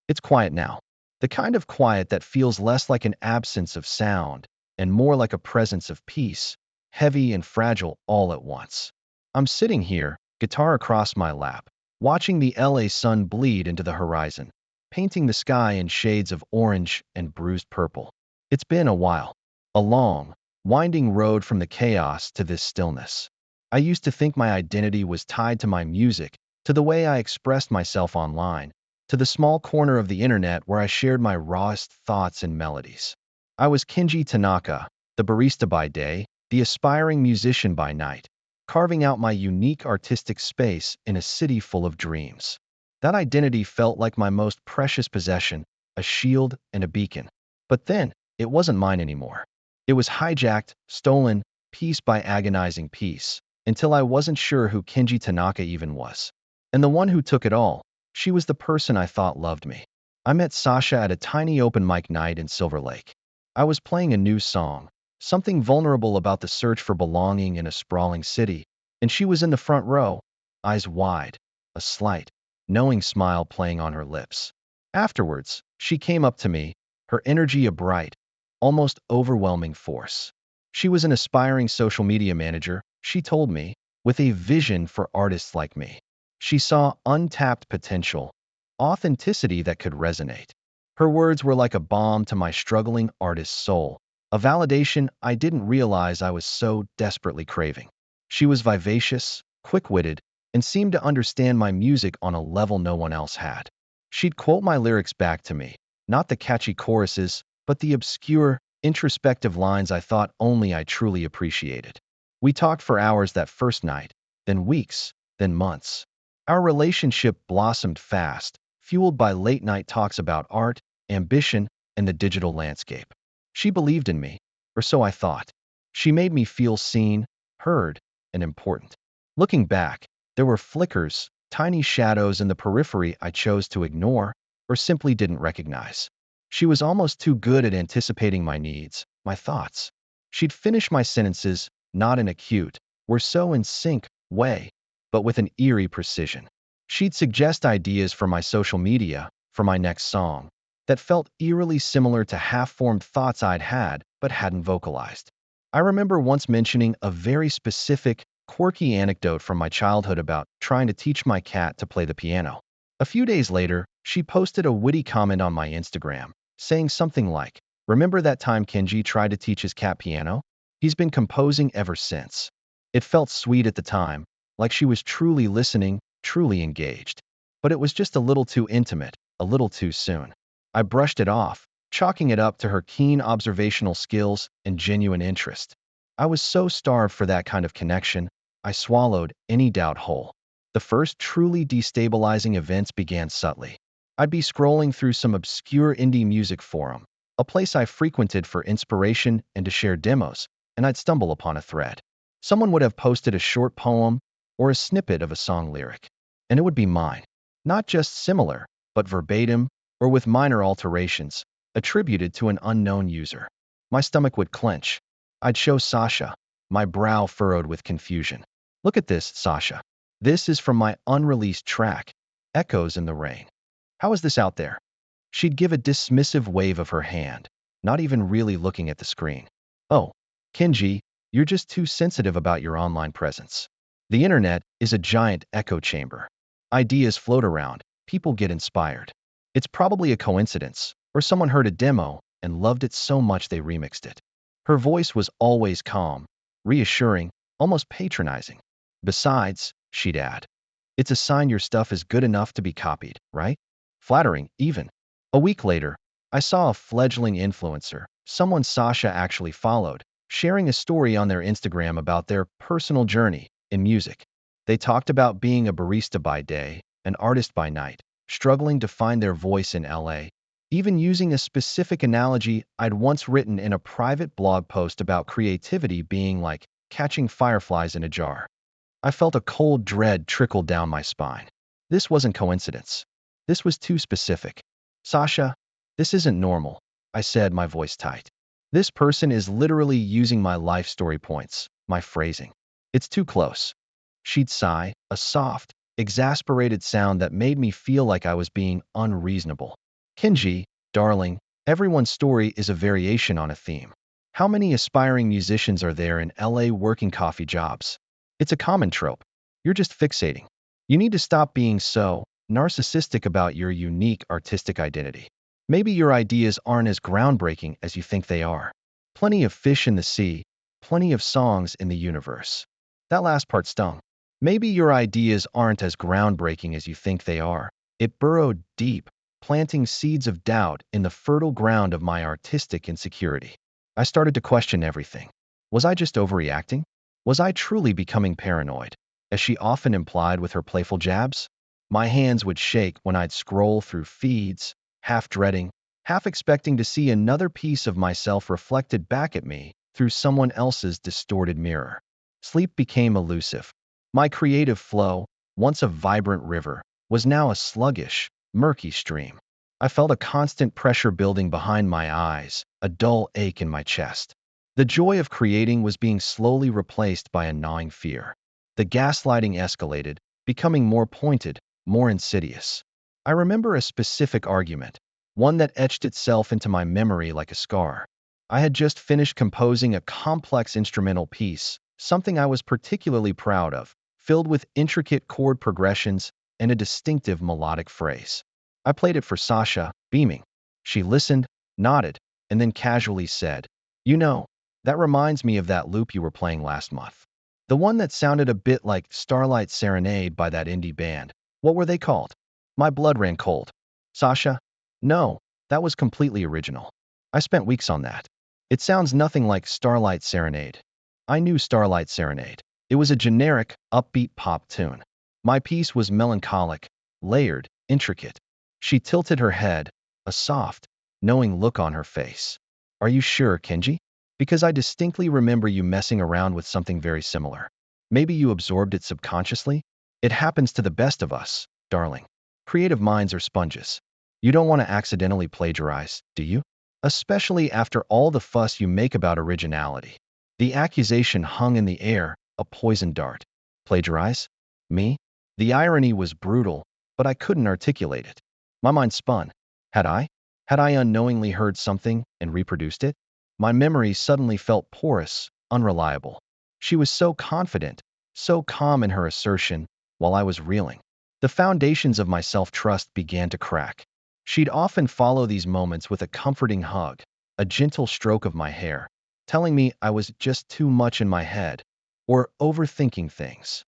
It's quiet now. The kind of quiet that feels less like an absence of sound and more like a presence of peace, heavy and fragile all at once. I'm sitting here, guitar across my lap, watching the LA sun bleed into the horizon, painting the sky in shades of orange and bruised purple. It's been a while. A long, winding road from the chaos to this stillness. I used to think my identity was tied to my music, to the way I expressed myself online, to the small corner of the internet where I shared my rawest thoughts and melodies. I was Kenji Tanaka, the barista by day, the aspiring musician by night, carving out my unique artistic space in a city full of dreams. That identity felt like my most precious possession, a shield and a beacon. But then, it wasn't mine anymore. It was hijacked, stolen, piece by agonizing piece, until I wasn't sure who Kenji Tanaka even was. And the one who took it all, she was the person I thought loved me. I met Sasha at a tiny open mic night in Silver Lake. I was playing a new song, something vulnerable about the search for belonging in a sprawling city, and she was in the front row, eyes wide, a slight, knowing smile playing on her lips. Afterwards, she came up to me, her energy a bright, almost overwhelming force. She was an aspiring social media manager, she told me, with a vision for artists like me. She saw untapped potential, authenticity that could resonate. Her words were like a balm to my struggling artist's soul, a validation I didn't realize I was so desperately craving. She was vivacious, quick-witted, and seemed to understand my music on a level no one else had. She'd quote my lyrics back to me, not the catchy choruses, but the obscure, introspective lines I thought only I truly appreciated. We talked for hours that first night, then weeks, then months. Our relationship blossomed fast, fueled by late-night talks about art, ambition, and the digital landscape. She believed in me, or so I thought. She made me feel seen, heard, and important. Looking back, there were flickers, tiny shadows in the periphery I chose to ignore or simply didn't recognize. She was almost too good at anticipating my needs, my thoughts. She'd finish my sentences, not in a cute, we're so in sync way, but with an eerie precision. She'd suggest ideas for my social media, for my next song, that felt eerily similar to half-formed thoughts I'd had but hadn't vocalized. I remember once mentioning a very specific, quirky anecdote from my childhood about trying to teach my cat to play the piano. A few days later, she posted a witty comment on my Instagram, saying something like, "Remember that time Kenji tried to teach his cat piano? He's been composing ever since." It felt sweet at the time, like she was truly listening, truly engaged. But it was just a little too intimate, a little too soon. I brushed it off, chalking it up to her keen observational skills and genuine interest. I was so starved for that kind of connection, I swallowed any doubt whole. The first truly destabilizing events began subtly. I'd be scrolling through some obscure indie music forum, a place I frequented for inspiration and to share demos, and I'd stumble upon a thread. Someone would have posted a short poem or a snippet of a song lyric, and it would be mine. Not just similar, but verbatim, or with minor alterations, attributed to an unknown user. My stomach would clench. I'd show Sasha, my brow furrowed with confusion. "Look at this, Sasha. This is from my unreleased track, Echoes in the Rain. How is this out there?" She'd give a dismissive wave of her hand, not even really looking at the screen. "Oh, Kenji, you're just too sensitive about your online presence. The internet is a giant echo chamber. Ideas float around, people get inspired. It's probably a coincidence, or someone heard a demo and loved it so much they remixed it." Her voice was always calm, reassuring, almost patronizing. "Besides," she'd add, "it's a sign your stuff is good enough to be copied, right? Flattering, even." A week later, I saw a fledgling influencer, someone Sasha actually followed, sharing a story on their Instagram about their personal journey in music. They talked about being a barista by day, an artist by night, struggling to find their voice in LA, even using a specific analogy I'd once written in a private blog post about creativity being like catching fireflies in a jar. I felt a cold dread trickle down my spine. This wasn't coincidence. This was too specific. "Sasha, this isn't normal," I said, my voice tight. "This person is literally using my life story points, my phrasing. It's too close." She'd sigh, a soft, exasperated sound that made me feel like I was being unreasonable. Kenji, darling, everyone's story is a variation on a theme. How many aspiring musicians are there in LA working coffee jobs? It's a common trope. You're just fixating. You need to stop being so narcissistic about your unique artistic identity. Maybe your ideas aren't as groundbreaking as you think they are. Plenty of fish in the sea, plenty of songs in the universe. That last part stung. Maybe your ideas aren't as groundbreaking as you think they are. It burrowed deep, planting seeds of doubt in the fertile ground of my artistic insecurity. I started to question everything. Was I just overreacting? Was I truly becoming paranoid, as she often implied with her playful jabs? My hands would shake when I'd scroll through feeds, half dreading, half expecting to see another piece of myself reflected back at me through someone else's distorted mirror. Sleep became elusive. My creative flow, once a vibrant river, was now a sluggish, murky stream. I felt a constant pressure building behind my eyes, a dull ache in my chest. The joy of creating was being slowly replaced by a gnawing fear. The gaslighting escalated, becoming more pointed, more insidious. I remember a specific argument, one that etched itself into my memory like a scar. I had just finished composing a complex instrumental piece, something I was particularly proud of, filled with intricate chord progressions and a distinctive melodic phrase. I played it for Sasha, beaming. She listened, nodded, and then casually said, "You know, that reminds me of that loop you were playing last month. The one that sounded a bit like Starlight Serenade by that indie band. What were they called?" My blood ran cold. "Sasha? No, that was completely original. I spent weeks on that. It sounds nothing like Starlight Serenade." I knew Starlight Serenade. It was a generic, upbeat pop tune. My piece was melancholic, layered, intricate. She tilted her head, a soft, knowing look on her face. "Are you sure, Kenji? Because I distinctly remember you messing around with something very similar. Maybe you absorbed it subconsciously? It happens to the best of us, darling. Creative minds are sponges. You don't want to accidentally plagiarize, do you? Especially after all the fuss you make about originality." The accusation hung in the air, a poisoned dart. Plagiarize? Me? The irony was brutal, but I couldn't articulate it. My mind spun. Had I? Had I unknowingly heard something and reproduced it? My memory suddenly felt porous, unreliable. She was so confident, so calm in her assertion, while I was reeling. The foundations of my self-trust began to crack. She'd often follow these moments with a comforting hug, a gentle stroke of my hair, telling me I was just too much in my head, or overthinking things.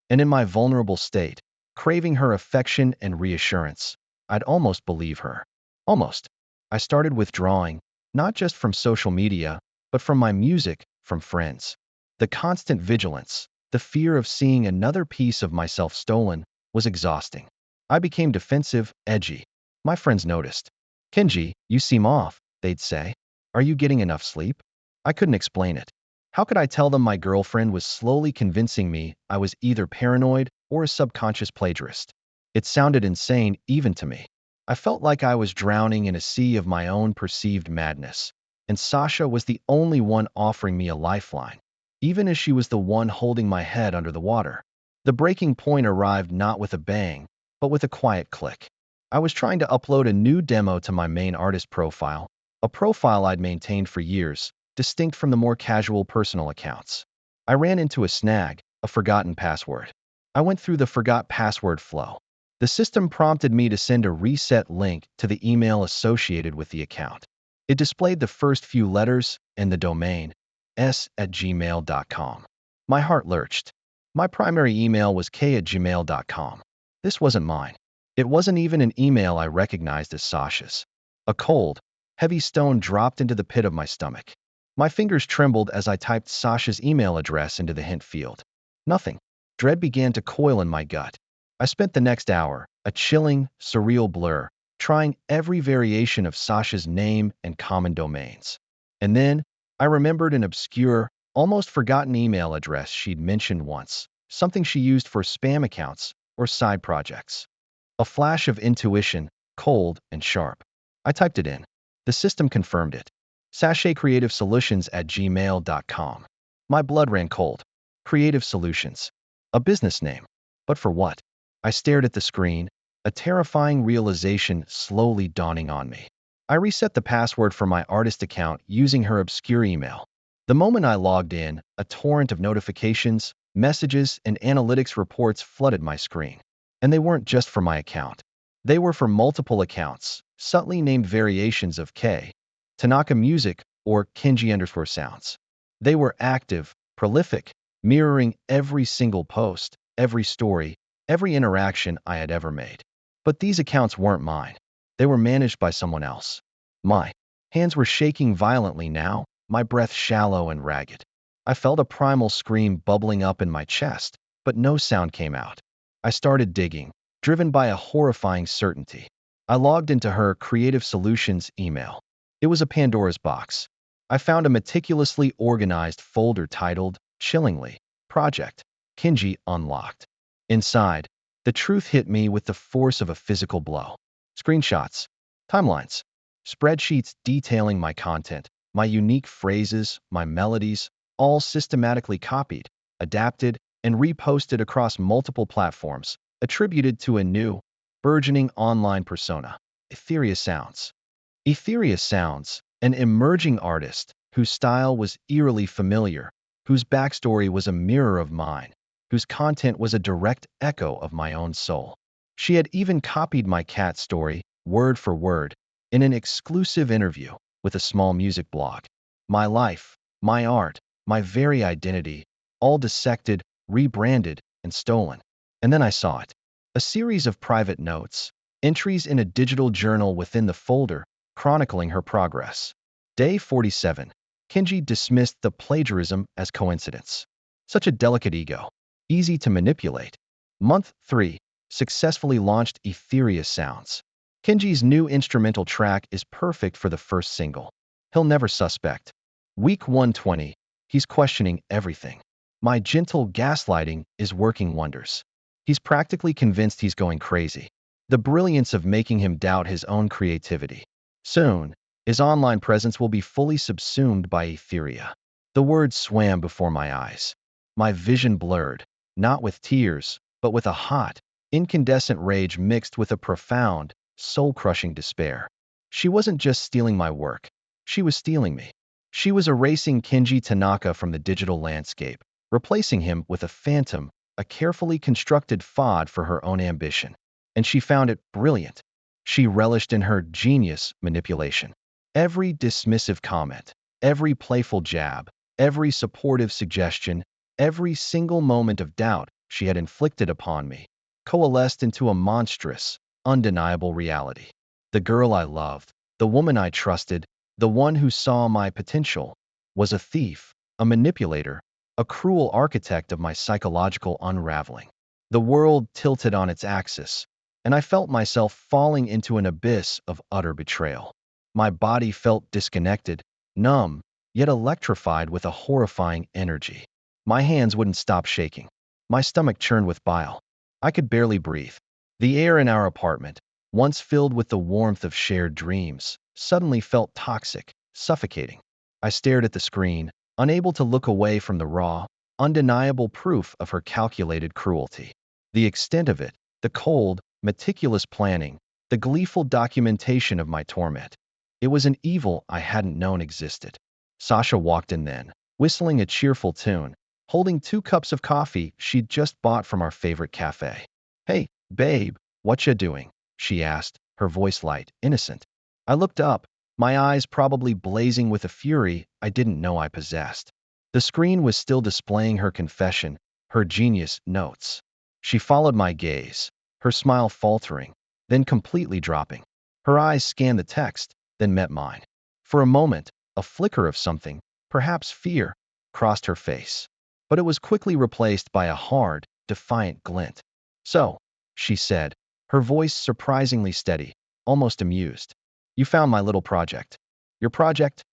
And in my vulnerable state, craving her affection and reassurance, I'd almost believe her. Almost. I started withdrawing, not just from social media, but from my music, from friends. The constant vigilance, the fear of seeing another piece of myself stolen, was exhausting. I became defensive, edgy. My friends noticed. "Kenji, you seem off," they'd say. "Are you getting enough sleep?" I couldn't explain it. How could I tell them my girlfriend was slowly convincing me I was either paranoid or a subconscious plagiarist? It sounded insane even to me. I felt like I was drowning in a sea of my own perceived madness, and Sasha was the only one offering me a lifeline, even as she was the one holding my head under the water. The breaking point arrived not with a bang, but with a quiet click. I was trying to upload a new demo to my main artist profile, a profile I'd maintained for years, distinct from the more casual personal accounts. I ran into a snag, a forgotten password. I went through the forgot password flow. The system prompted me to send a reset link to the email associated with the account. It displayed the first few letters and the domain, s@gmail.com. My heart lurched. My primary email was k@gmail.com. This wasn't mine. It wasn't even an email I recognized as Sasha's. A cold, heavy stone dropped into the pit of my stomach. My fingers trembled as I typed Sasha's email address into the hint field. Nothing. Dread began to coil in my gut. I spent the next hour, a chilling, surreal blur, trying every variation of Sasha's name and common domains. And then, I remembered an obscure, almost forgotten email address she'd mentioned once, something she used for spam accounts or side projects. A flash of intuition, cold and sharp. I typed it in. The system confirmed it. sashaycreativesolutions@gmail.com. My blood ran cold. Creative Solutions. A business name. But for what? I stared at the screen, a terrifying realization slowly dawning on me. I reset the password for my artist account using her obscure email. The moment I logged in, a torrent of notifications, messages, and analytics reports flooded my screen. And they weren't just for my account. They were for multiple accounts, subtly named variations of K, Tanaka Music, or Kenji Sounds. They were active, prolific, mirroring every single post, every story, every interaction I had ever made. But these accounts weren't mine. They were managed by someone else. My hands were shaking violently now, my breath shallow and ragged. I felt a primal scream bubbling up in my chest, but no sound came out. I started digging, driven by a horrifying certainty. I logged into her Creative Solutions email. It was a Pandora's box. I found a meticulously organized folder titled, chillingly, Project Kenji Unlocked. Inside, the truth hit me with the force of a physical blow. Screenshots, timelines, spreadsheets detailing my content, my unique phrases, my melodies, all systematically copied, adapted, and reposted across multiple platforms, attributed to a new, burgeoning online persona, Aetheria Sounds. Aetheria Sounds, an emerging artist whose style was eerily familiar, whose backstory was a mirror of mine, whose content was a direct echo of my own soul. She had even copied my cat story, word for word, in an exclusive interview with a small music blog. My life, my art, my very identity, all dissected, rebranded, and stolen. And then I saw it. A series of private notes, entries in a digital journal within the folder, chronicling her progress. Day 47. Kenji dismissed the plagiarism as coincidence. Such a delicate ego. Easy to manipulate. Month 3. Successfully launched Aetheria Sounds. Kenji's new instrumental track is perfect for the first single. He'll never suspect. Week 120. He's questioning everything. My gentle gaslighting is working wonders. He's practically convinced he's going crazy. The brilliance of making him doubt his own creativity. Soon, his online presence will be fully subsumed by Aetheria. The words swam before my eyes. My vision blurred, not with tears, but with a hot, incandescent rage mixed with a profound, soul-crushing despair. She wasn't just stealing my work. She was stealing me. She was erasing Kenji Tanaka from the digital landscape, replacing him with a phantom, a carefully constructed fod for her own ambition. And she found it brilliant. She relished in her genius manipulation. Every dismissive comment, every playful jab, every supportive suggestion, every single moment of doubt she had inflicted upon me, coalesced into a monstrous, undeniable reality. The girl I loved, the woman I trusted, the one who saw my potential, was a thief, a manipulator, a cruel architect of my psychological unraveling. The world tilted on its axis, and I felt myself falling into an abyss of utter betrayal. My body felt disconnected, numb, yet electrified with a horrifying energy. My hands wouldn't stop shaking. My stomach churned with bile. I could barely breathe. The air in our apartment, once filled with the warmth of shared dreams, suddenly felt toxic, suffocating. I stared at the screen, unable to look away from the raw, undeniable proof of her calculated cruelty. The extent of it, the cold, meticulous planning, the gleeful documentation of my torment. It was an evil I hadn't known existed. Sasha walked in then, whistling a cheerful tune, holding 2 cups of coffee she'd just bought from our favorite cafe. "Hey, babe, what ya doing?" she asked, her voice light, innocent. I looked up, my eyes probably blazing with a fury I didn't know I possessed. The screen was still displaying her confession, her genius notes. She followed my gaze, her smile faltering, then completely dropping. Her eyes scanned the text, then met mine. For a moment, a flicker of something, perhaps fear, crossed her face. But it was quickly replaced by a hard, defiant glint. "So," she said, her voice surprisingly steady, almost amused. "You found my little project." "Your project?"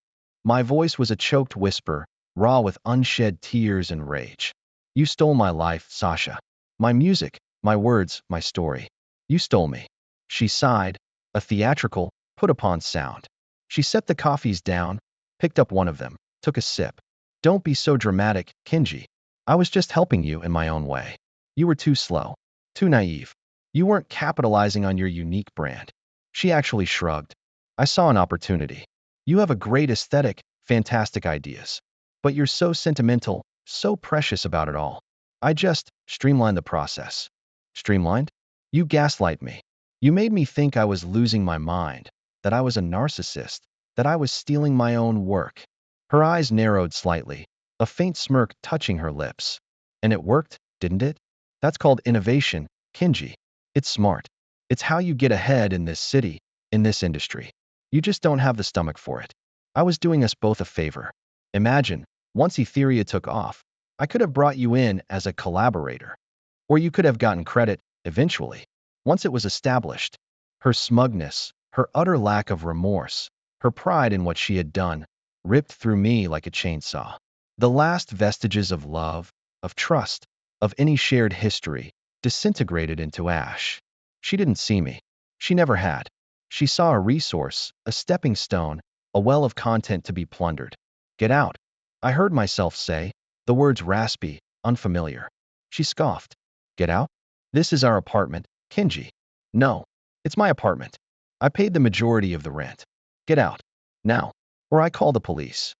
My voice was a choked whisper, raw with unshed tears and rage. "You stole my life, Sasha. My music, my words, my story. You stole me." She sighed, a theatrical, put-upon sound. She set the coffees down, picked up one of them, took a sip. "Don't be so dramatic, Kenji. I was just helping you in my own way. You were too slow, too naive." You weren't capitalizing on your unique brand. She actually shrugged. I saw an opportunity. You have a great aesthetic, fantastic ideas. But you're so sentimental, so precious about it all. I just streamlined the process. Streamlined? You gaslight me. You made me think I was losing my mind, that I was a narcissist, that I was stealing my own work. Her eyes narrowed slightly, a faint smirk touching her lips. And it worked, didn't it? That's called innovation, Kenji. It's smart. It's how you get ahead in this city, in this industry. You just don't have the stomach for it. I was doing us both a favor. Imagine, once Aetheria took off, I could have brought you in as a collaborator. Or you could have gotten credit, eventually. Once it was established. Her smugness, her utter lack of remorse, her pride in what she had done, ripped through me like a chainsaw. The last vestiges of love, of trust, of any shared history, disintegrated into ash. She didn't see me. She never had. She saw a resource, a stepping stone, a well of content to be plundered. Get out. I heard myself say, the words raspy, unfamiliar. She scoffed. Get out? This is our apartment, Kenji. No, it's my apartment. I paid the majority of the rent. Get out. Now, or I call the police.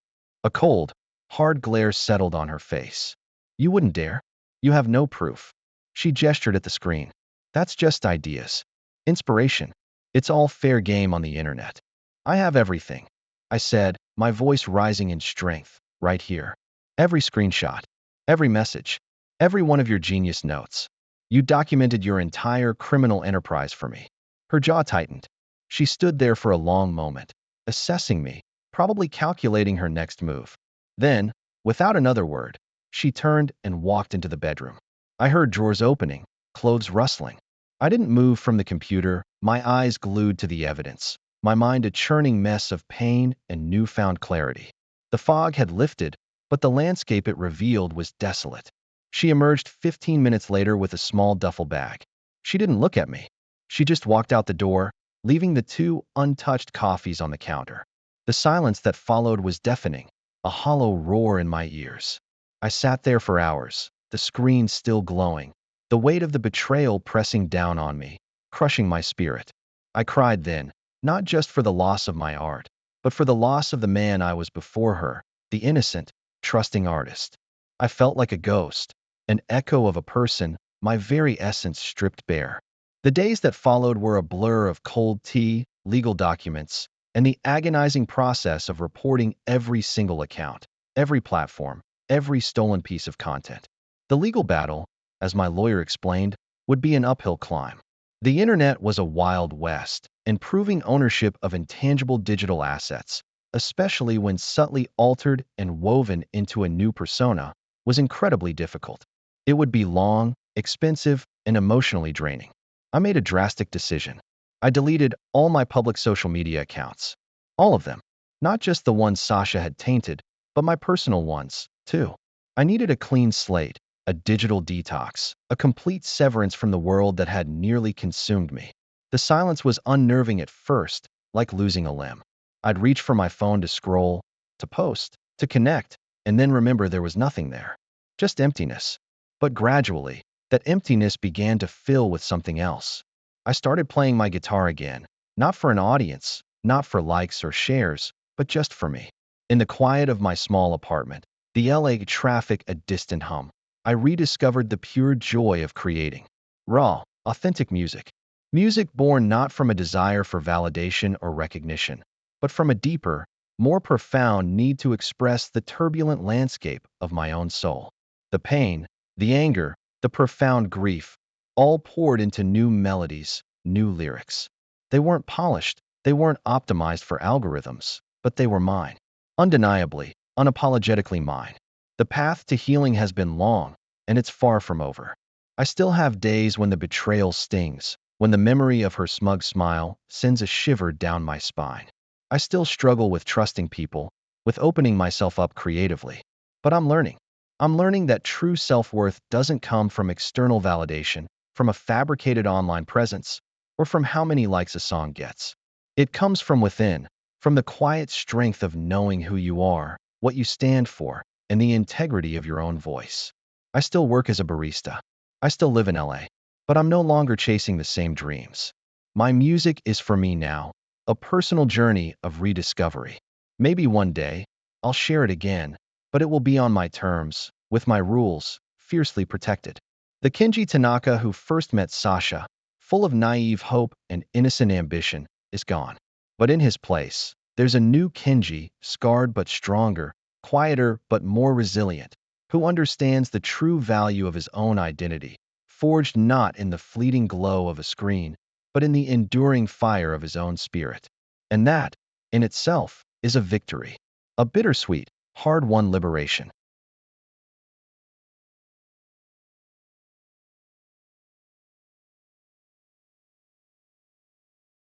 A cold, hard glare settled on her face. You wouldn't dare. You have no proof. She gestured at the screen. That's just ideas. Inspiration. It's all fair game on the internet. I have everything. I said, my voice rising in strength, right here. Every screenshot. Every message. Every one of your genius notes. You documented your entire criminal enterprise for me. Her jaw tightened. She stood there for a long moment, assessing me, probably calculating her next move. Then, without another word, she turned and walked into the bedroom. I heard drawers opening, clothes rustling. I didn't move from the computer, my eyes glued to the evidence, my mind a churning mess of pain and newfound clarity. The fog had lifted, but the landscape it revealed was desolate. She emerged 15 minutes later with a small duffel bag. She didn't look at me. She just walked out the door, leaving the two untouched coffees on the counter. The silence that followed was deafening, a hollow roar in my ears. I sat there for hours, the screen still glowing, the weight of the betrayal pressing down on me, crushing my spirit. I cried then, not just for the loss of my art, but for the loss of the man I was before her, the innocent, trusting artist. I felt like a ghost, an echo of a person, my very essence stripped bare. The days that followed were a blur of cold tea, legal documents, and the agonizing process of reporting every single account, every platform, every stolen piece of content. The legal battle, as my lawyer explained, would be an uphill climb. The internet was a wild west, and proving ownership of intangible digital assets, especially when subtly altered and woven into a new persona, was incredibly difficult. It would be long, expensive, and emotionally draining. I made a drastic decision. I deleted all my public social media accounts. All of them. Not just the ones Sasha had tainted, but my personal ones, too. I needed a clean slate, a digital detox, a complete severance from the world that had nearly consumed me. The silence was unnerving at first, like losing a limb. I'd reach for my phone to scroll, to post, to connect, and then remember there was nothing there. Just emptiness. But gradually, that emptiness began to fill with something else. I started playing my guitar again, not for an audience, not for likes or shares, but just for me. In the quiet of my small apartment, the LA traffic a distant hum, I rediscovered the pure joy of creating. Raw, authentic music. Music born not from a desire for validation or recognition, but from a deeper, more profound need to express the turbulent landscape of my own soul. The pain, the anger, the profound grief, all poured into new melodies, new lyrics. They weren't polished, they weren't optimized for algorithms, but they were mine. Undeniably, unapologetically mine. The path to healing has been long, and it's far from over. I still have days when the betrayal stings, when the memory of her smug smile sends a shiver down my spine. I still struggle with trusting people, with opening myself up creatively. But I'm learning. I'm learning that true self-worth doesn't come from external validation, from a fabricated online presence, or from how many likes a song gets. It comes from within, from the quiet strength of knowing who you are, what you stand for, and the integrity of your own voice. I still work as a barista. I still live in LA. But I'm no longer chasing the same dreams. My music is for me now, a personal journey of rediscovery. Maybe one day, I'll share it again, but it will be on my terms, with my rules, fiercely protected. The Kenji Tanaka who first met Sasha, full of naive hope and innocent ambition, is gone. But in his place, there's a new Kenji, scarred but stronger, quieter but more resilient, who understands the true value of his own identity, forged not in the fleeting glow of a screen, but in the enduring fire of his own spirit. And that, in itself, is a victory. A bittersweet, hard-won liberation.